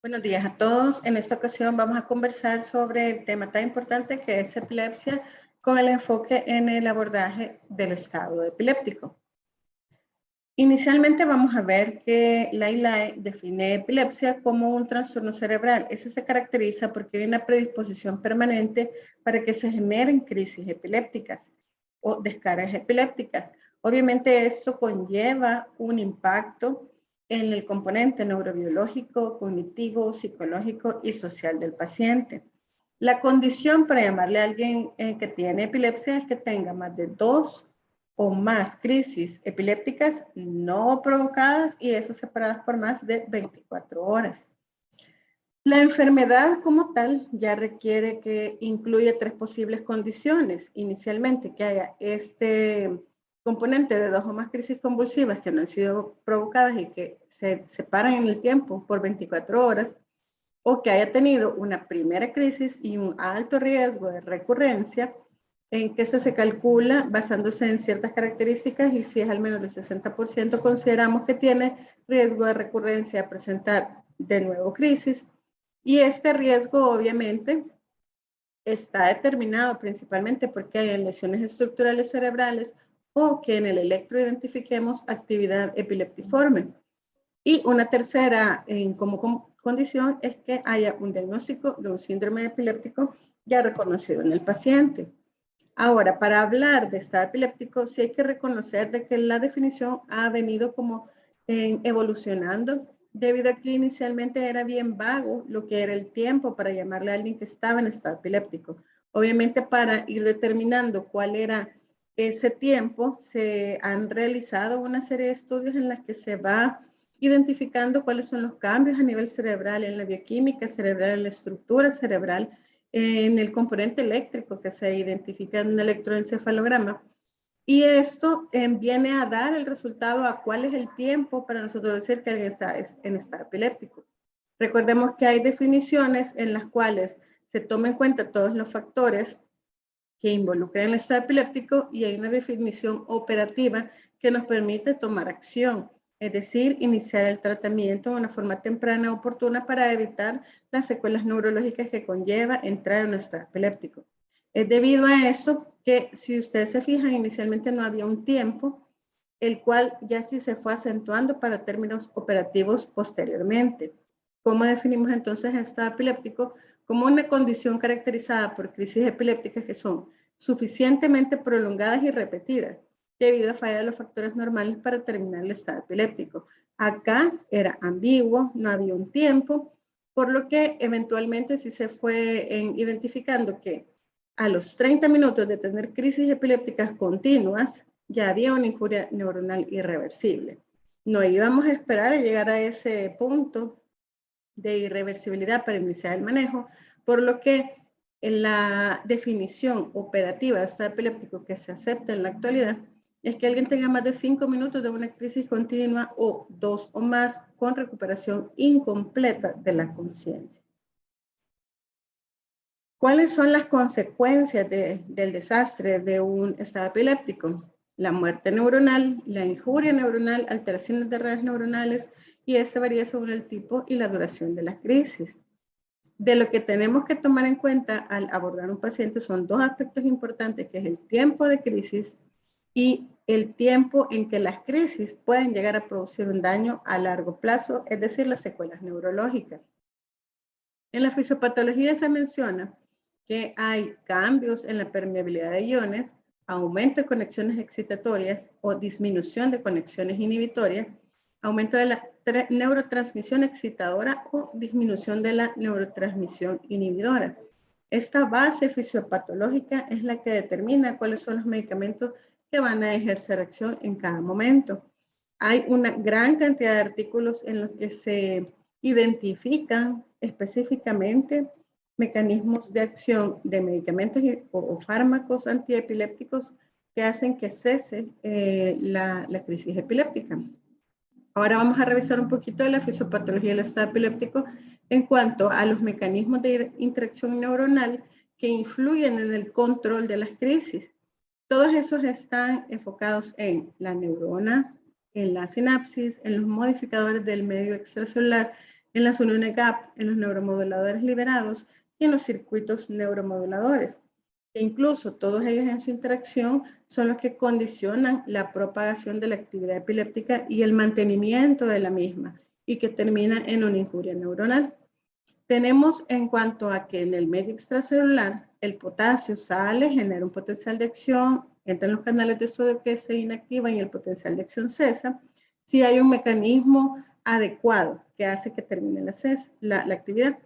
Buenos días a todos. En esta ocasión vamos a conversar sobre el tema tan importante que es epilepsia con el enfoque en el abordaje del estado epiléptico. Inicialmente vamos a ver que la ILAE define epilepsia como un trastorno cerebral. Ese se caracteriza porque hay una predisposición permanente para que se generen crisis epilépticas o descargas epilépticas. Obviamente esto conlleva un impacto en el componente neurobiológico, cognitivo, psicológico y social del paciente. La condición para llamarle a alguien que tiene epilepsia es que tenga más de 2 o más crisis epilépticas no provocadas y esas separadas por más de 24 horas. La enfermedad como tal ya requiere que incluya 3 posibles condiciones. Inicialmente, que haya este componente de 2 o más crisis convulsivas que no han sido provocadas y que se separan en el tiempo por 24 horas, o que haya tenido una primera crisis y un alto riesgo de recurrencia, en que se calcula basándose en ciertas características y si es al menos del 60% consideramos que tiene riesgo de recurrencia a presentar de nuevo crisis. Y este riesgo obviamente está determinado principalmente porque hay lesiones estructurales cerebrales o que en el electro identifiquemos actividad epileptiforme. Y una tercera como condición es que haya un diagnóstico de un síndrome epiléptico ya reconocido en el paciente. Ahora, para hablar de estado epiléptico, sí hay que reconocer de que la definición ha venido como evolucionando, debido a que inicialmente era bien vago lo que era el tiempo para llamarle a alguien que estaba en estado epiléptico. Obviamente, para ir determinando cuál era ese tiempo, se han realizado una serie de estudios en las que se va identificando cuáles son los cambios a nivel cerebral, en la bioquímica cerebral, en la estructura cerebral, en el componente eléctrico que se identifica en un electroencefalograma. Y esto viene a dar el resultado a cuál es el tiempo para nosotros decir que alguien está en estado epiléptico. Recordemos que hay definiciones en las cuales se toma en cuenta todos los factores que involucran el estado epiléptico y hay una definición operativa que nos permite tomar acción, es decir, iniciar el tratamiento de una forma temprana y oportuna para evitar las secuelas neurológicas que conlleva entrar en un estado epiléptico. Es debido a esto que, si ustedes se fijan, inicialmente no había un tiempo, el cual ya sí se fue acentuando para términos operativos posteriormente. ¿Cómo definimos entonces estado epiléptico? Como una condición caracterizada por crisis epilépticas que son suficientemente prolongadas y repetidas, debido a falla de los factores normales para terminar el estado epiléptico. Acá era ambiguo, no había un tiempo, por lo que eventualmente sí se fue identificando que a los 30 minutos de tener crisis epilépticas continuas, ya había una injuria neuronal irreversible. No íbamos a esperar a llegar a ese punto de irreversibilidad para iniciar el manejo, por lo que en la definición operativa de estado epiléptico que se acepta en la actualidad es que alguien tenga más de 5 minutos de una crisis continua o 2 o más con recuperación incompleta de la conciencia. ¿Cuáles son las consecuencias del desastre de un estado epiléptico? La muerte neuronal, la injuria neuronal, alteraciones de redes neuronales, y este varía según el tipo y la duración de la crisis. De lo que tenemos que tomar en cuenta al abordar un paciente son 2 aspectos importantes, que es el tiempo de crisis y el tiempo en que las crisis pueden llegar a producir un daño a largo plazo, es decir, las secuelas neurológicas. En la fisiopatología se menciona que hay cambios en la permeabilidad de iones, aumento de conexiones excitatorias o disminución de conexiones inhibitorias, aumento de la neurotransmisión excitadora o disminución de la neurotransmisión inhibidora. Esta base fisiopatológica es la que determina cuáles son los medicamentos que van a ejercer acción en cada momento. Hay una gran cantidad de artículos en los que se identifican específicamente mecanismos de acción de medicamentos o fármacos antiepilépticos que hacen que cese la crisis epiléptica. Ahora vamos a revisar un poquito de la fisiopatología del estado epiléptico en cuanto a los mecanismos de interacción neuronal que influyen en el control de las crisis. Todos esos están enfocados en la neurona, en la sinapsis, en los modificadores del medio extracelular, en las uniones GAP, en los neuromoduladores liberados y en los circuitos neuromoduladores. E incluso todos ellos en su interacción son los que condicionan la propagación de la actividad epiléptica y el mantenimiento de la misma, y que termina en una injuria neuronal. Tenemos en cuanto a que en el medio extracelular el potasio sale, genera un potencial de acción, entra en los canales de sodio que se inactivan y el potencial de acción cesa, si hay un mecanismo adecuado que hace que termine la actividad.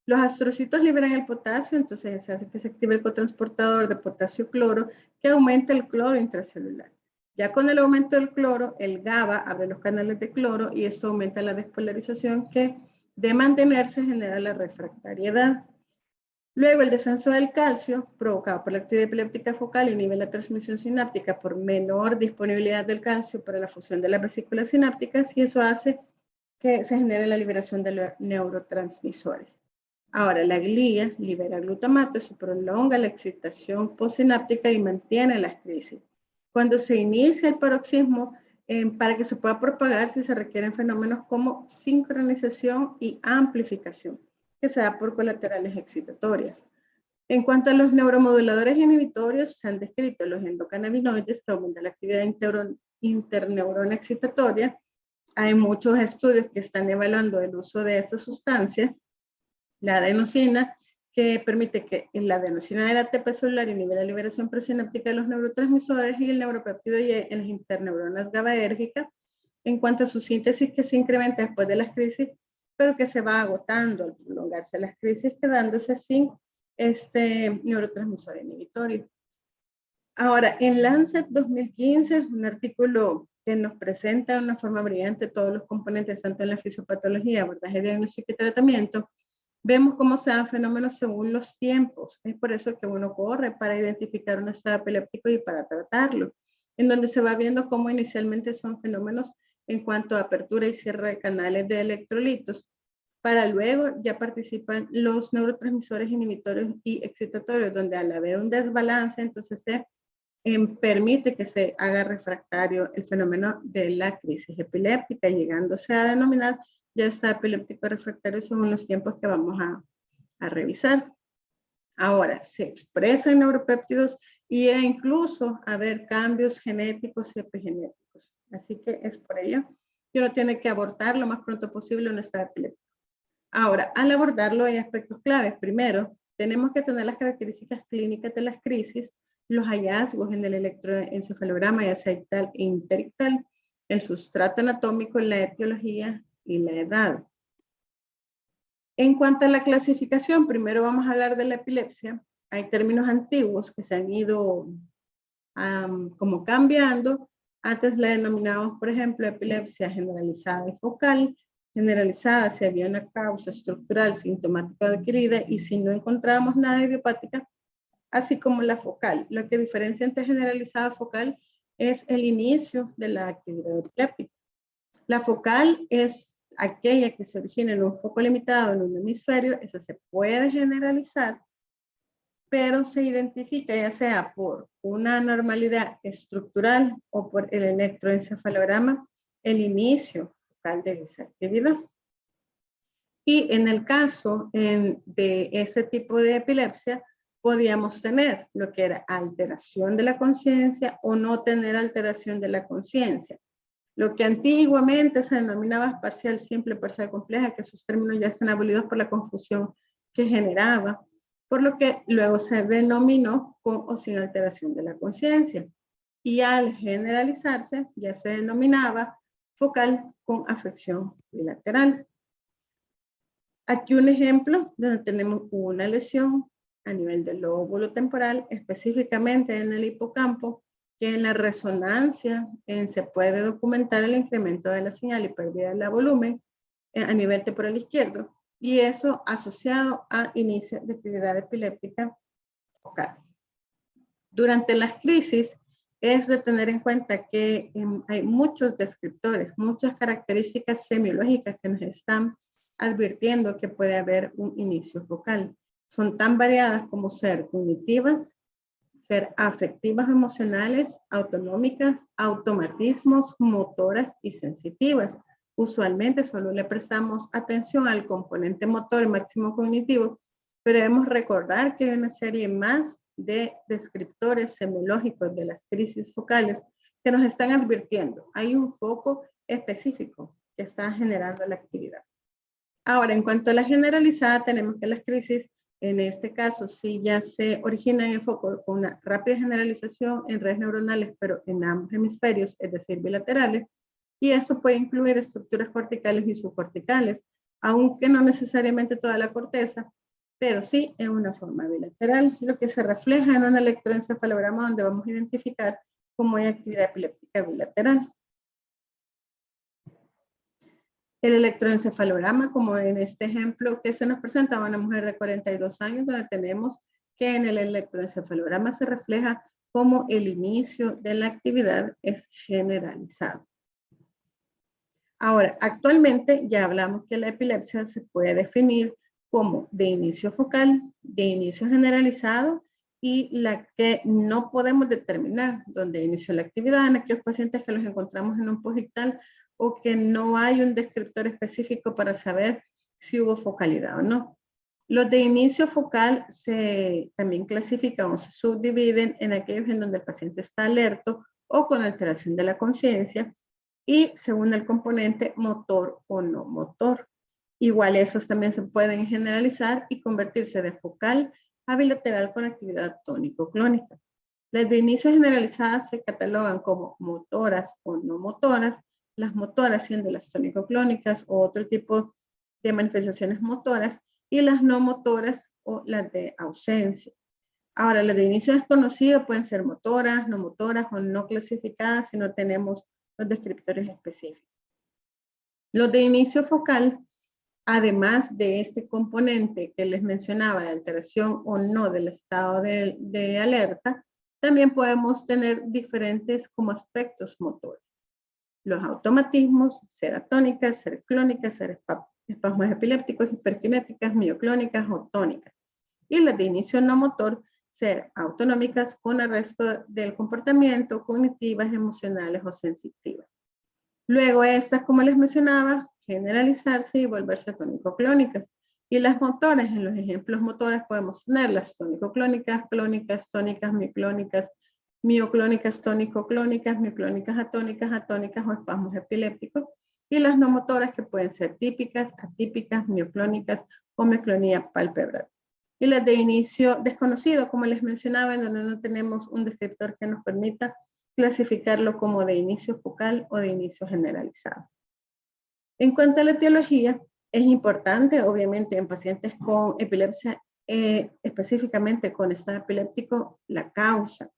Los astrocitos liberan el potasio, entonces se hace que se active el cotransportador de potasio-cloro que aumenta el cloro intracelular. Ya con el aumento del cloro, el GABA abre los canales de cloro y esto aumenta la despolarización que de mantenerse genera la refractariedad. Luego el descenso del calcio provocado por la actividad epiléptica focal inhibe la transmisión sináptica por menor disponibilidad del calcio para la fusión de las vesículas sinápticas y eso hace que se genere la liberación de los neurotransmisores. Ahora, la glía libera glutamato, eso prolonga la excitación postsináptica y mantiene las crisis. Cuando se inicia el paroxismo, para que se pueda propagar, se requieren fenómenos como sincronización y amplificación, que se da por colaterales excitatorias. En cuanto a los neuromoduladores inhibitorios, se han descrito los endocannabinoides que aumentan la actividad interneurona excitatoria. Hay muchos estudios que están evaluando el uso de esta sustancia, la adenosina, que permite que la adenosina del ATP celular inhibe la liberación presináptica de los neurotransmisores y el neuropéptido Y en las interneuronas GABAérgicas en cuanto a su síntesis que se incrementa después de las crisis, pero que se va agotando al prolongarse las crisis, quedándose sin neurotransmisor inhibitorio. Ahora, en Lancet 2015, un artículo que nos presenta de una forma brillante todos los componentes, tanto en la fisiopatología, abordaje, diagnóstico y tratamiento, vemos cómo se dan fenómenos según los tiempos. Es por eso que uno corre para identificar un estado epiléptico y para tratarlo, en donde se va viendo cómo inicialmente son fenómenos en cuanto a apertura y cierre de canales de electrolitos, para luego ya participan los neurotransmisores inhibitorios y excitatorios, donde al haber un desbalance, entonces se permite que se haga refractario el fenómeno de la crisis epiléptica, llegándose a denominar ya está epiléptico refractario según los tiempos que vamos a revisar. Ahora, se expresan neuropéptidos e incluso haber cambios genéticos y epigenéticos. Así que es por ello que uno tiene que abortar lo más pronto posible un estado epiléptico. Ahora, al abordarlo hay aspectos claves. Primero, tenemos que tener las características clínicas de las crisis, los hallazgos en el electroencefalograma, ya sea ictal e interictal, el sustrato anatómico, la etiología y la edad. En cuanto a la clasificación, primero vamos a hablar de la epilepsia. Hay términos antiguos que se han ido como cambiando. Antes la denominábamos, por ejemplo, epilepsia generalizada y focal. Generalizada si había una causa estructural sintomática adquirida y si no encontrábamos nada idiopática, así como la focal. Lo que diferencia entre generalizada y focal es el inicio de la actividad epiléptica. La focal es aquella que se origina en un foco limitado en un hemisferio, esa se puede generalizar, pero se identifica ya sea por una anormalidad estructural o por el electroencefalograma, el inicio focal de esa actividad. Y en el caso de este tipo de epilepsia, podíamos tener lo que era alteración de la conciencia o no tener alteración de la conciencia. Lo que antiguamente se denominaba parcial simple, parcial compleja, que esos términos ya están abolidos por la confusión que generaba, por lo que luego se denominó con o sin alteración de la conciencia. Y al generalizarse, ya se denominaba focal con afección bilateral. Aquí un ejemplo donde tenemos una lesión a nivel del lóbulo temporal, específicamente en el hipocampo, que en la resonancia se puede documentar el incremento de la señal y pérdida de la volumen a nivel temporal izquierdo, y eso asociado a inicio de actividad epiléptica focal. Durante las crisis es de tener en cuenta que hay muchos descriptores, muchas características semiológicas que nos están advirtiendo que puede haber un inicio focal. Son tan variadas como ser cognitivas, ser afectivas o emocionales, autonómicas, automatismos, motoras y sensitivas. Usualmente solo le prestamos atención al componente motor máximo cognitivo, pero debemos recordar que hay una serie más de descriptores semiológicos de las crisis focales que nos están advirtiendo. Hay un foco específico que está generando la actividad. Ahora, en cuanto a la generalizada, tenemos que las crisis, en este caso, sí ya se originan en foco con una rápida generalización en redes neuronales, pero en ambos hemisferios, es decir, bilaterales, y eso puede incluir estructuras corticales y subcorticales, aunque no necesariamente toda la corteza, pero sí en una forma bilateral, lo que se refleja en un electroencefalograma donde vamos a identificar cómo hay actividad epiléptica bilateral. El electroencefalograma, como en este ejemplo que se nos presenta a una mujer de 42 años, donde tenemos que en el electroencefalograma se refleja cómo el inicio de la actividad es generalizado. Ahora, actualmente ya hablamos que la epilepsia se puede definir como de inicio focal, de inicio generalizado y la que no podemos determinar dónde inició la actividad en aquellos pacientes que los encontramos en un posictal o que no hay un descriptor específico para saber si hubo focalidad o no. Los de inicio focal se también clasifican o se subdividen en aquellos en donde el paciente está alerto o con alteración de la conciencia y según el componente motor o no motor. Igual esos también se pueden generalizar y convertirse de focal a bilateral con actividad tónico-clónica. Las de inicio generalizadas se catalogan como motoras o no motoras, las motoras siendo las tónico-clónicas o otro tipo de manifestaciones motoras y las no motoras o las de ausencia. Ahora, las de inicio desconocido pueden ser motoras, no motoras o no clasificadas si no tenemos los descriptores específicos. Los de inicio focal, además de este componente que les mencionaba de alteración o no del estado de alerta, también podemos tener diferentes como aspectos motores. Los automatismos, ser atónicas, ser clónicas, ser espasmos epilépticos, hiperkinéticas, mioclónicas o tónicas. Y las de inicio no motor, ser autonómicas con arresto del comportamiento, cognitivas, emocionales o sensitivas. Luego estas, como les mencionaba, generalizarse y volverse tónico-clónicas. Y las motoras, en los ejemplos motores podemos tener las tónico-clónicas, clónicas, tónicas, mioclónicas, mioclónicas, tónico-clónicas, mioclónicas atónicas, atónicas o espasmos epilépticos. Y las no motoras que pueden ser típicas, atípicas, mioclónicas o mioclonía palpebral. Y las de inicio desconocido, como les mencionaba, en donde no tenemos un descriptor que nos permita clasificarlo como de inicio focal o de inicio generalizado. En cuanto a la etiología, es importante, obviamente, en pacientes con epilepsia, específicamente con estado epiléptico, la causa.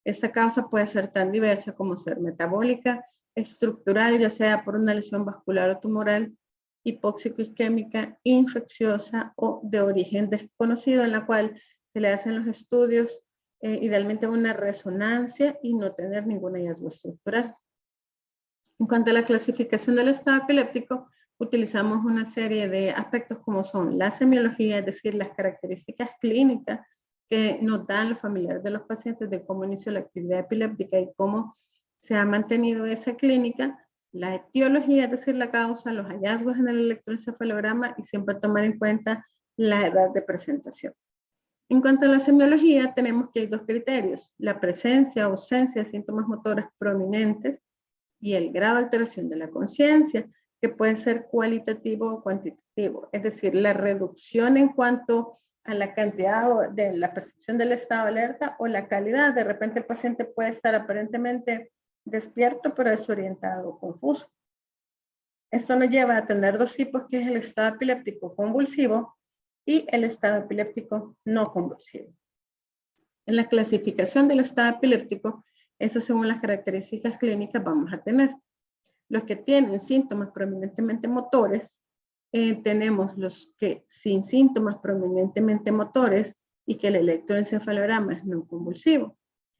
Esta causa puede ser tan diversa como ser metabólica, estructural, ya sea por una lesión vascular o tumoral, hipóxico-isquémica, infecciosa o de origen desconocido, en la cual se le hacen los estudios, idealmente una resonancia y no tener ningún hallazgo estructural. En cuanto a la clasificación del estado epiléptico, utilizamos una serie de aspectos como son la semiología, es decir, las características clínicas que nos dan los familiares de los pacientes de cómo inició la actividad epiléptica y cómo se ha mantenido esa clínica, la etiología, es decir, la causa, los hallazgos en el electroencefalograma y siempre tomar en cuenta la edad de presentación. En cuanto a la semiología, tenemos que hay dos criterios, la presencia o ausencia de síntomas motores prominentes y el grado de alteración de la conciencia, que puede ser cualitativo o cuantitativo, es decir, la reducción en cuanto a la cantidad de la percepción del estado de alerta o la calidad. De repente el paciente puede estar aparentemente despierto pero desorientado o confuso. Esto nos lleva a tener dos tipos, que es el estado epiléptico convulsivo y el estado epiléptico no convulsivo. En la clasificación del estado epiléptico, eso según las características clínicas vamos a tener. Los que tienen síntomas prominentemente motores, tenemos los que sin síntomas prominentemente motores y que el electroencefalograma es no convulsivo.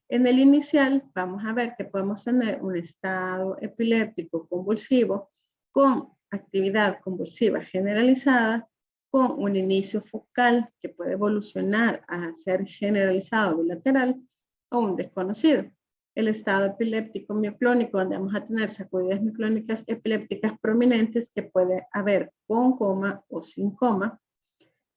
En el inicial vamos a ver que podemos tener un estado epiléptico convulsivo con actividad convulsiva generalizada, con un inicio focal que puede evolucionar a ser generalizado bilateral o un desconocido. el estado epiléptico mioclónico, donde vamos a tener sacudidas mioclónicas epilépticas prominentes que puede haber con coma o sin coma.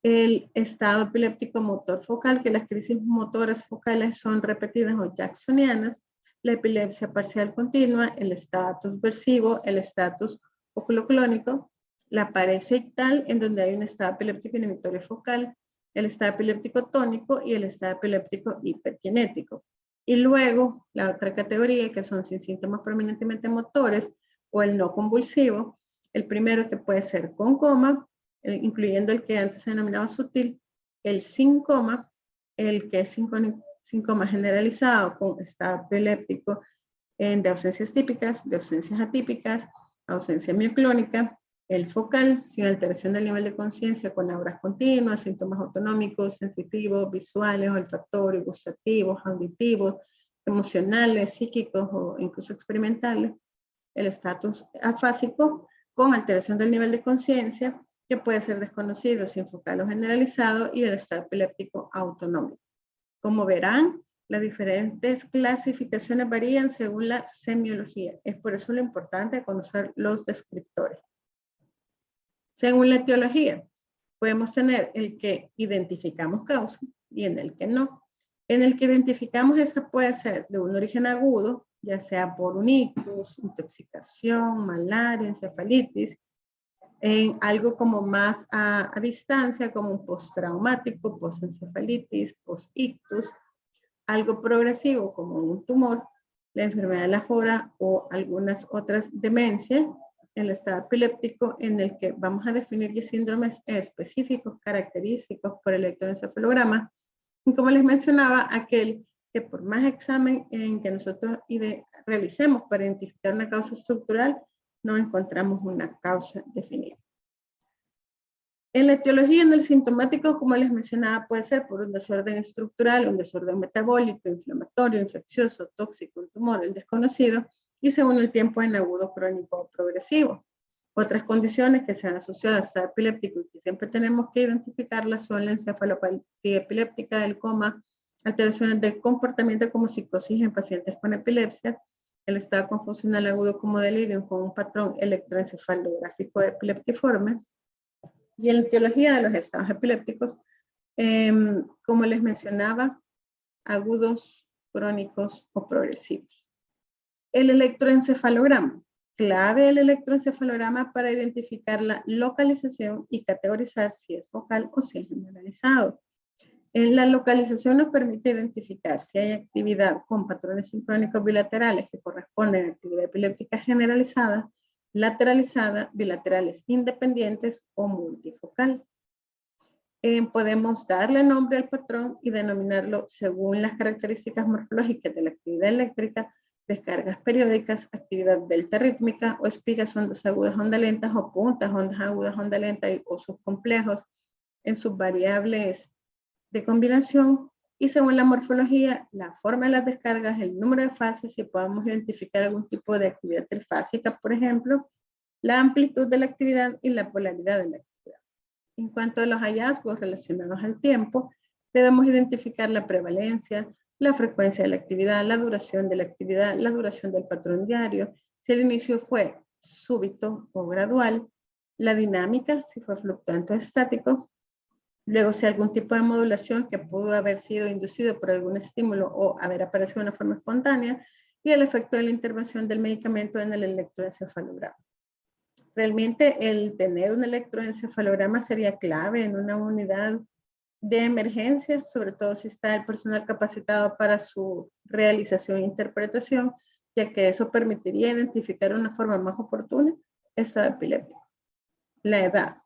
El estado epiléptico motor focal, que las crisis motoras focales son repetidas o jacksonianas, la epilepsia parcial continua, el estatus versivo, el estatus oculoclónico, la paresia ictal, en donde hay un estado epiléptico inhibitorio focal, el estado epiléptico tónico y el estado epiléptico hiperkinético. Y luego, la otra categoría, que son sin síntomas prominentemente motores, o el no convulsivo, el primero que puede ser con coma, incluyendo el que antes se denominaba sutil, el sin coma, el que es sin coma generalizado con estado epiléptico de ausencias típicas, de ausencias atípicas, ausencia mioclónica, el focal, sin alteración del nivel de conciencia, con auras continuas, síntomas autonómicos, sensitivos, visuales, olfatorios, gustativos, auditivos, emocionales, psíquicos o incluso experimentales, el estatus afásico, con alteración del nivel de conciencia, que puede ser desconocido, sin focal o generalizado, y el estado epiléptico autonómico. Como verán, las diferentes clasificaciones varían según la semiología. Es por eso lo importante conocer los descriptores. Según la etiología, podemos tener el que identificamos causa y en el que no. En el que identificamos, esta puede ser de un origen agudo, ya sea por un ictus, intoxicación, malaria, encefalitis, en algo como más a distancia, como un postraumático, postencefalitis, post-ictus, algo progresivo como un tumor, la enfermedad de la FORA o algunas otras demencias, el estado epiléptico en el que vamos a definir síndromes específicos, característicos por electroencefalograma, y como les mencionaba, aquel que por más examen en que nosotros realicemos para identificar una causa estructural, no encontramos una causa definida. En la etiología, en el sintomático, como les mencionaba, puede ser por un desorden estructural, un desorden metabólico, inflamatorio, infeccioso, tóxico, un tumor, el desconocido, y según el tiempo en agudo, crónico o progresivo. Otras condiciones que sean asociadas a epiléptico y que siempre tenemos que identificarlas son la encefalopatía epiléptica, el coma, alteraciones del comportamiento como psicosis en pacientes con epilepsia, el estado confusional agudo como delirio con un patrón electroencefalográfico epileptiforme, y en la etiología de los estados epilépticos, como les mencionaba, agudos, crónicos o progresivos. El electroencefalograma. Clave el electroencefalograma para identificar la localización y categorizar si es focal o si es generalizado. En la localización nos permite identificar si hay actividad con patrones sincrónicos bilaterales que corresponden a actividad epiléptica generalizada, lateralizada, bilaterales independientes o multifocal. Podemos darle nombre al patrón y denominarlo según las características morfológicas de la actividad eléctrica, descargas periódicas, actividad delta rítmica o espigas ondas agudas onda lentas o puntas ondas agudas onda lenta o sus complejos en sus variables de combinación, y según la morfología, la forma de las descargas, el número de fases, si podemos identificar algún tipo de actividad trifásica, por ejemplo, la amplitud de la actividad y la polaridad de la actividad. En cuanto a los hallazgos relacionados al tiempo, debemos identificar la prevalencia, la frecuencia de la actividad, la duración de la actividad, la duración del patrón diario, si el inicio fue súbito o gradual, la dinámica, si fue fluctuante o estático, luego si algún tipo de modulación que pudo haber sido inducido por algún estímulo o haber aparecido de una forma espontánea, y el efecto de la intervención del medicamento en el electroencefalograma. Realmente el tener un electroencefalograma sería clave en una unidad de emergencia, sobre todo si está el personal capacitado para su realización e interpretación, ya que eso permitiría identificar de una forma más oportuna esa epilepsia. La edad.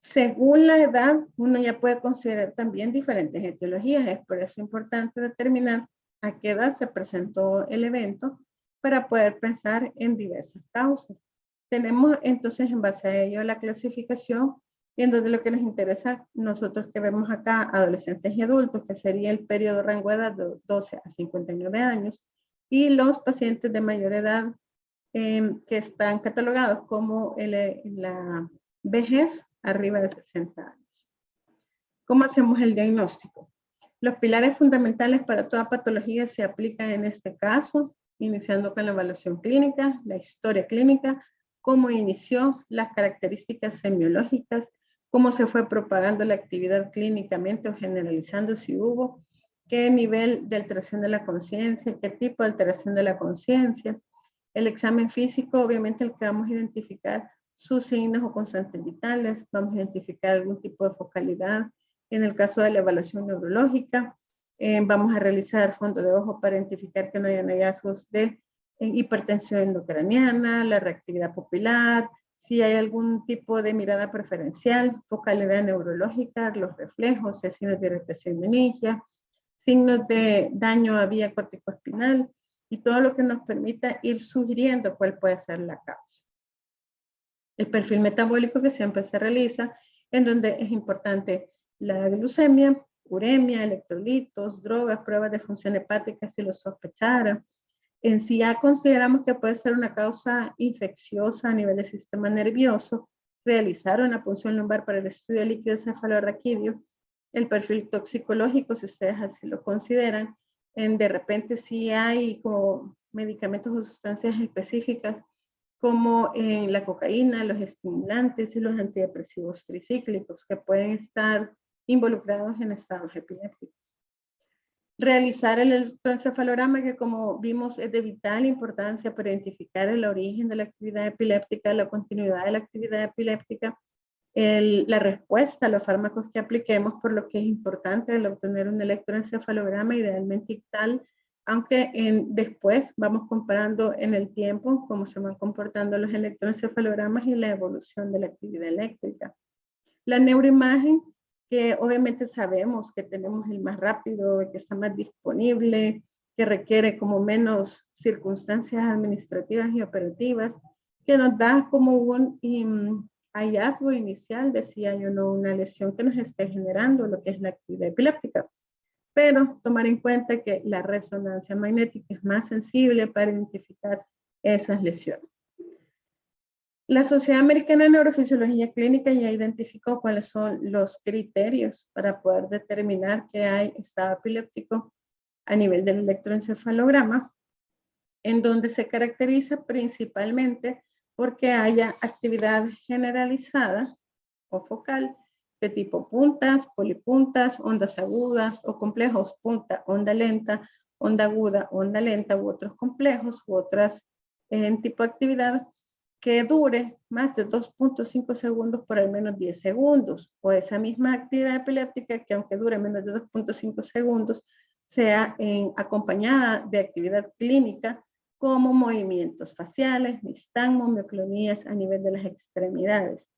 Según la edad, uno ya puede considerar también diferentes etiologías. Es por eso importante determinar a qué edad se presentó el evento para poder pensar en diversas causas. Tenemos entonces en base a ello la clasificación, y en donde lo que nos interesa nosotros que vemos acá, adolescentes y adultos, que sería el periodo rango de edad de 12 a 59 años, y los pacientes de mayor edad que están catalogados como la vejez arriba de 60 años. ¿Cómo hacemos el diagnóstico? Los pilares fundamentales para toda patología se aplican en este caso, iniciando con la evaluación clínica, la historia clínica, cómo inició, las características semiológicas, cómo se fue propagando la actividad clínicamente o generalizando si hubo, qué nivel de alteración de la conciencia, qué tipo de alteración de la conciencia. El examen físico, obviamente el que vamos a identificar sus signos o constantes vitales, vamos a identificar algún tipo de focalidad. En el caso de la evaluación neurológica, vamos a realizar fondo de ojo para identificar que no hayan hallazgos de hipertensión endocraniana, la reactividad pupilar, si hay algún tipo de mirada preferencial, focalidad neurológica, los reflejos, signos de irritación meningia, signos de daño a vía corticoespinal y todo lo que nos permita ir sugiriendo cuál puede ser la causa. El perfil metabólico que siempre se realiza, en donde es importante la glucemia, uremia, electrolitos, drogas, pruebas de función hepática si lo sospechara. En sí ya consideramos que puede ser una causa infecciosa a nivel del sistema nervioso, realizar una punción lumbar para el estudio de líquido cefalorraquídeo, el perfil toxicológico, si ustedes así lo consideran, de repente sí hay como medicamentos o sustancias específicas como la cocaína, los estimulantes y los antidepresivos tricíclicos que pueden estar involucrados en estados epilépticos. Realizar el electroencefalograma, que como vimos es de vital importancia para identificar el origen de la actividad epiléptica, la continuidad de la actividad epiléptica, la respuesta a los fármacos que apliquemos, por lo que es importante el obtener un electroencefalograma idealmente ictal, aunque después vamos comparando en el tiempo cómo se van comportando los electroencefalogramas y la evolución de la actividad eléctrica. La neuroimagen, que obviamente sabemos que tenemos el más rápido, que está más disponible, que requiere como menos circunstancias administrativas y operativas, que nos da como un hallazgo inicial de si hay o no una lesión que nos esté generando lo que es la actividad epiléptica. Pero tomar en cuenta que la resonancia magnética es más sensible para identificar esas lesiones. La Sociedad Americana de Neurofisiología Clínica ya identificó cuáles son los criterios para poder determinar que hay estado epiléptico a nivel del electroencefalograma, en donde se caracteriza principalmente porque haya actividad generalizada o focal de tipo puntas, polipuntas, ondas agudas o complejos, punta, onda lenta, onda aguda, onda lenta u otros complejos u otras tipo de actividad que dure más de 2.5 segundos por al menos 10 segundos, o esa misma actividad epiléptica que aunque dure menos de 2.5 segundos, sea acompañada de actividad clínica como movimientos faciales, nistagmo, mioclonías a nivel de las extremidades.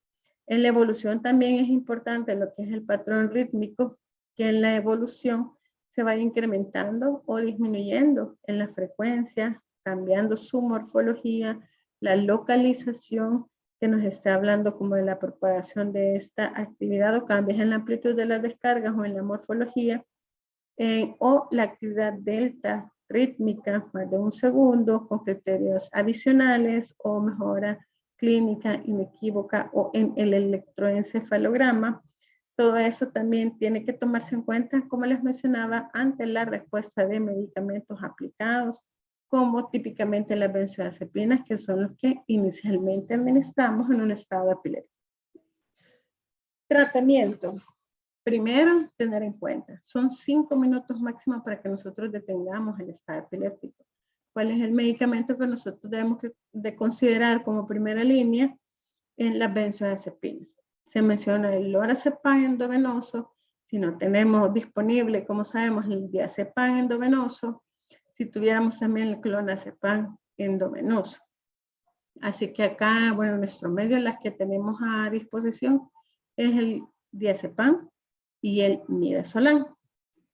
En la evolución también es importante lo que es el patrón rítmico, que en la evolución se vaya incrementando o disminuyendo en la frecuencia, cambiando su morfología, la localización que nos está hablando como de la propagación de esta actividad o cambios en la amplitud de las descargas o en la morfología, o la actividad delta rítmica, más de 1 segundo, con criterios adicionales o mejora clínica inequívoca o en el electroencefalograma. Todo eso también tiene que tomarse en cuenta, como les mencionaba, ante la respuesta de medicamentos aplicados, como típicamente las benzodiazepinas, que son los que inicialmente administramos en un estado epiléptico. Tratamiento. Primero, tener en cuenta, son 5 minutos máximo para que nosotros detengamos el estado epiléptico. ¿Cuál es el medicamento que nosotros debemos de considerar como primera línea en las benzodiazepinas? Se menciona el lorazepam endovenoso. Si no tenemos disponible, como sabemos, el diazepam endovenoso, si tuviéramos también el clonazepam endovenoso. Así que acá, bueno, nuestro medio, las que tenemos a disposición, es el diazepam y el midazolam.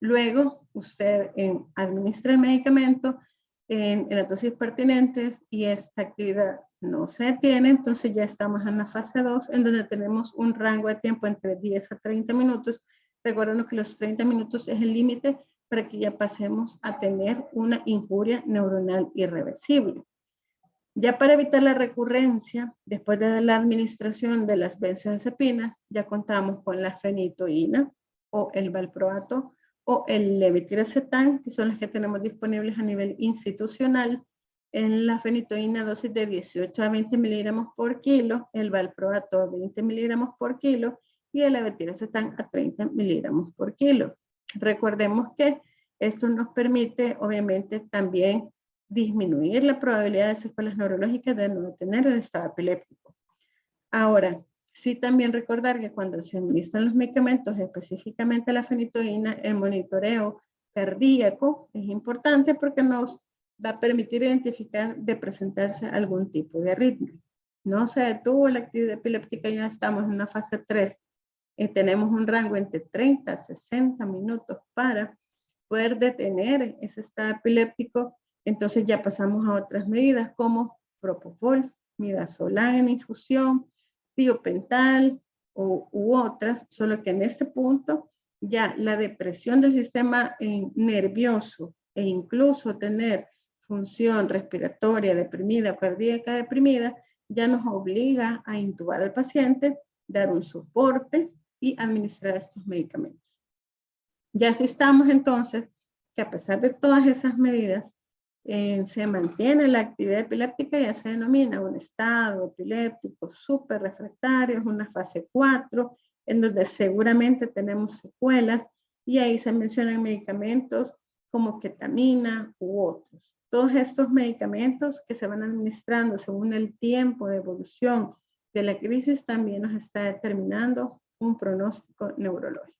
Luego, usted administra el medicamento en las dosis pertinentes y esta actividad no se detiene, entonces ya estamos en la fase 2, en donde tenemos un rango de tiempo entre 10 a 30 minutos. Recuerden que los 30 minutos es el límite para que ya pasemos a tener una injuria neuronal irreversible. Ya para evitar la recurrencia, después de la administración de las benzodiazepinas, ya contamos con la fenitoína o el valproato o el levetiracetam, que son las que tenemos disponibles a nivel institucional. En la fenitoína dosis de 18 a 20 miligramos por kilo, el valproato 20 miligramos por kilo y el levetiracetam a 30 miligramos por kilo. Recordemos que esto nos permite, obviamente, también disminuir la probabilidad de secuelas neurológicas de no tener el estado epiléptico. Ahora, sí también recordar que cuando se administran los medicamentos, específicamente la fenitoína, el monitoreo cardíaco es importante porque nos va a permitir identificar de presentarse algún tipo de arritmia. No se detuvo la actividad epiléptica, ya estamos en una fase 3. Tenemos un rango entre 30 a 60 minutos para poder detener ese estado epiléptico. Entonces ya pasamos a otras medidas como propofol, midazolam en infusión, tiopental u otras, solo que en este punto ya la depresión del sistema nervioso e incluso tener función respiratoria deprimida o cardíaca deprimida ya nos obliga a intubar al paciente, dar un soporte y administrar estos medicamentos. Ya si estamos entonces que a pesar de todas esas medidas se mantiene la actividad epiléptica, ya se denomina un estado epiléptico súper refractario, es una fase 4, en donde seguramente tenemos secuelas, y ahí se mencionan medicamentos como ketamina u otros. Todos estos medicamentos que se van administrando según el tiempo de evolución de la crisis también nos está determinando un pronóstico neurológico.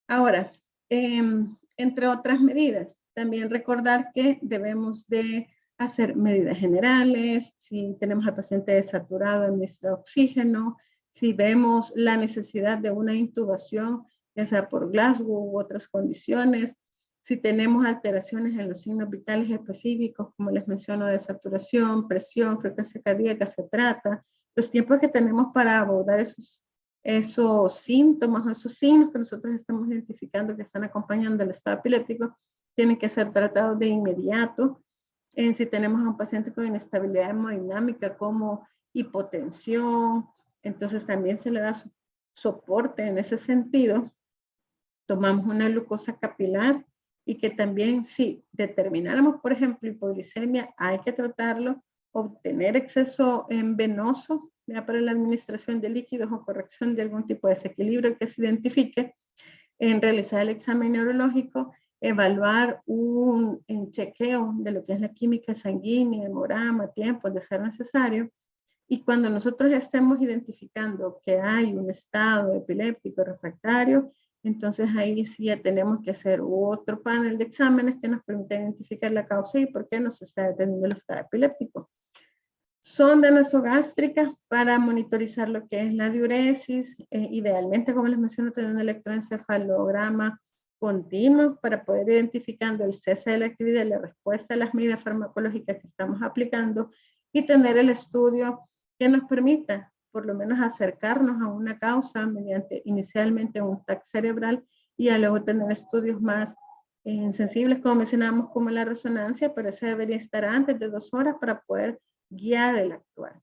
Ahora, entre otras medidas, también recordar que debemos de hacer medidas generales, si tenemos al paciente desaturado, administrar oxígeno, si vemos la necesidad de una intubación, ya sea por Glasgow u otras condiciones, si tenemos alteraciones en los signos vitales específicos, como les menciono, de saturación, presión, frecuencia cardíaca, se trata, los tiempos que tenemos para abordar esos síntomas o esos signos que nosotros estamos identificando que están acompañando el estado epiléptico tienen que ser tratados de inmediato. Si tenemos a un paciente con inestabilidad hemodinámica como hipotensión, entonces también se le da soporte en ese sentido. Tomamos una glucosa capilar y que también si determináramos, por ejemplo, hipoglicemia, hay que tratarlo, obtener exceso venoso ya para la administración de líquidos o corrección de algún tipo de desequilibrio que se identifique, en realizar el examen neurológico, evaluar un chequeo de lo que es la química sanguínea, hemograma, tiempo de ser necesario, y cuando nosotros estemos identificando que hay un estado epiléptico refractario, entonces ahí sí ya tenemos que hacer otro panel de exámenes que nos permita identificar la causa y por qué nos está deteniendo el estado epiléptico. Sonda nasogástrica para monitorizar lo que es la diuresis, idealmente, como les menciono, tener un electroencefalograma continuo para poder ir identificando el cese de la actividad y la respuesta a las medidas farmacológicas que estamos aplicando y tener el estudio que nos permita por lo menos acercarnos a una causa mediante inicialmente un TAC cerebral y luego tener estudios más sensibles, como mencionábamos, como la resonancia, pero eso debería estar antes de 2 horas para poder guiar el actuar.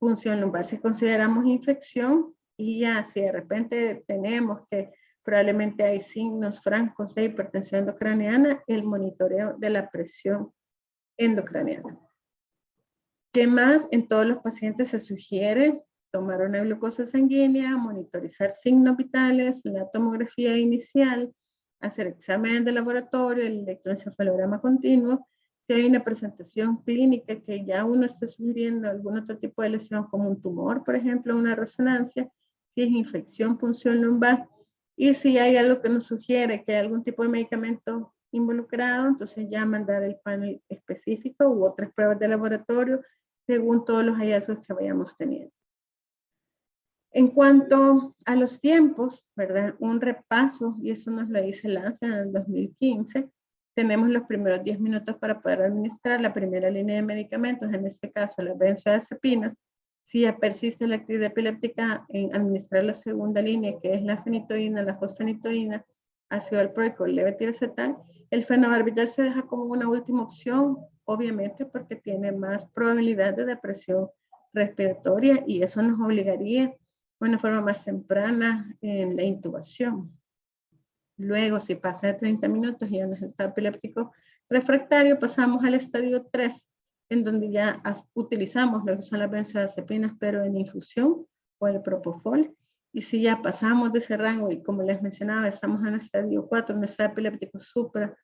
Función lumbar si consideramos infección, y ya si de repente tenemos que probablemente hay signos francos de hipertensión endocraniana, el monitoreo de la presión endocraniana. ¿Qué más? En todos los pacientes se sugiere tomar una glucosa sanguínea, monitorizar signos vitales, la tomografía inicial, hacer exámenes de laboratorio, el electroencefalograma continuo. Si hay una presentación clínica que ya uno está sugiriendo algún otro tipo de lesión, como un tumor, por ejemplo, una resonancia, si es infección, punción lumbar, y si hay algo que nos sugiere que hay algún tipo de medicamento involucrado, entonces ya mandar el panel específico u otras pruebas de laboratorio según todos los hallazgos que vayamos teniendo. En cuanto a los tiempos, ¿verdad? Un repaso, y eso nos lo dice Lancet en el 2015, tenemos los primeros 10 minutos para poder administrar la primera línea de medicamentos, en este caso las benzodiazepinas. Si ya persiste la actividad epiléptica, en administrar la segunda línea, que es la fenitoína, la fosfenitoína, ácido valproico, levetiracetam. El fenobarbital se deja como una última opción, obviamente porque tiene más probabilidad de depresión respiratoria y eso nos obligaría de una forma más temprana en la intubación. Luego, si pasa de 30 minutos y ya no es estado epiléptico refractario, pasamos al estadio 3, en donde ya utilizamos lo que son las benzodiazepinas, pero en infusión o el propofol. Y si ya pasamos de ese rango y como les mencionaba, estamos en el estadio 4, un estado epiléptico supra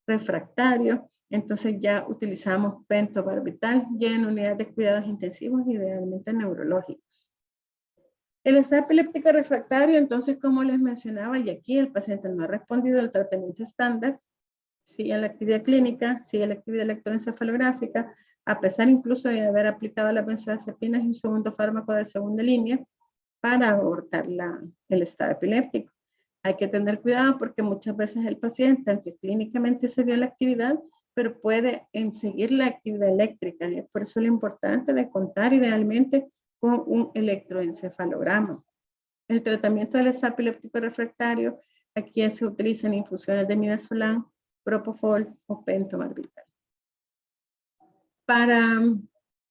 refractario, entonces ya utilizamos pentobarbital ya en unidades de cuidados intensivos, idealmente neurológicos. El estado epiléptico refractario, entonces, como les mencionaba, y aquí el paciente no ha respondido al tratamiento estándar, sigue la actividad clínica, sigue la actividad electroencefalográfica, a pesar incluso de haber aplicado las benzodiazepinas y un segundo fármaco de segunda línea para abortar el estado epiléptico. Hay que tener cuidado porque muchas veces el paciente, aunque clínicamente se dio la actividad, pero puede seguir la actividad eléctrica. Es por eso lo importante de contar idealmente con un electroencefalograma. El tratamiento del estado epiléptico refractario, aquí se utilizan infusiones de midazolam, propofol o pentobarbital. Para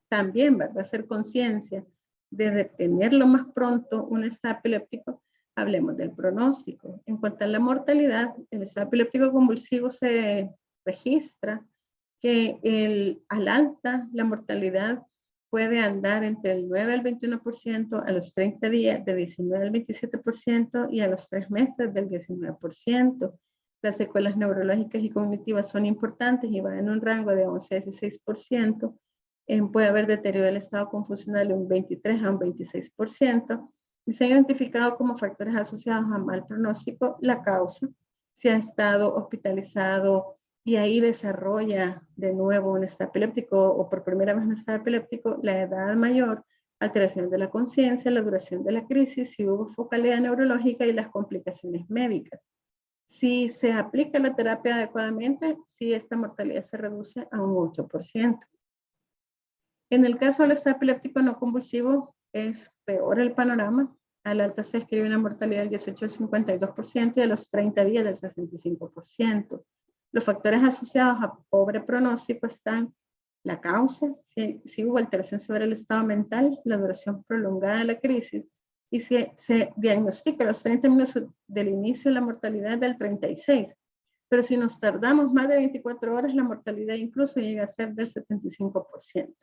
también, ¿verdad?, hacer conciencia de detener lo más pronto un estado epiléptico, hablemos del pronóstico. En cuanto a la mortalidad, el estado epiléptico convulsivo se registra que al alta la mortalidad puede andar entre el 9 al 21%, a los 30 días de 19 al 27% y a los 3 meses del 19%. Las secuelas neurológicas y cognitivas son importantes y van en un rango de 11 a 16%. Puede haber deterioro del estado confusional de un 23 a un 26%. Y se han identificado como factores asociados a mal pronóstico la causa, si ha estado hospitalizado y ahí desarrolla de nuevo un estado epiléptico o por primera vez un estado epiléptico, la edad mayor, alteración de la conciencia, la duración de la crisis, si hubo focalidad neurológica y las complicaciones médicas. Si se aplica la terapia adecuadamente, sí, esta mortalidad se reduce a un 8%. En el caso del estado epiléptico no convulsivo, es peor el panorama. Al alta se describe una mortalidad del 18 al 52% y a los 30 días del 65%. Los factores asociados a pobre pronóstico están la causa, si hubo alteración sobre el estado mental, la duración prolongada de la crisis, y se diagnostica a los 30 minutos del inicio de la mortalidad del 36%. Pero si nos tardamos más de 24 horas, la mortalidad incluso llega a ser del 75%.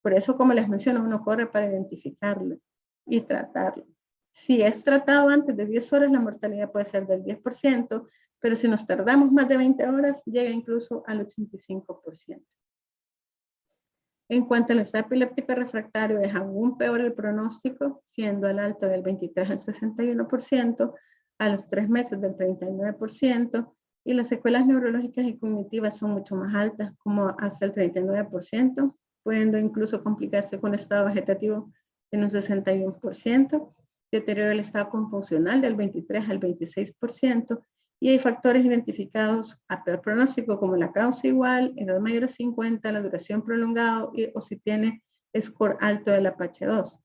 Por eso, como les menciono, uno corre para identificarlo y tratarlo. Si es tratado antes de 10 horas, la mortalidad puede ser del 10%, pero si nos tardamos más de 20 horas, llega incluso al 85%. En cuanto al estado epiléptico refractario, es aún peor el pronóstico, siendo al alta del 23 al 61%, a los 3 meses del 39%, y las secuelas neurológicas y cognitivas son mucho más altas, como hasta el 39%, pudiendo incluso complicarse con estado vegetativo en un 61%, deterioro del estado confusional del 23 al 26%, y hay factores identificados a peor pronóstico como la causa igual, edad mayor a 50, la duración prolongada o si tiene score alto del Apache 2.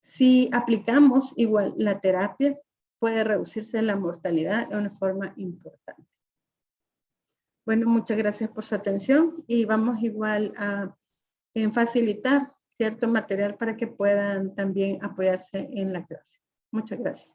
Si aplicamos igual la terapia, puede reducirse la mortalidad de una forma importante. Bueno, muchas gracias por su atención y vamos igual a facilitar cierto material para que puedan también apoyarse en la clase. Muchas gracias.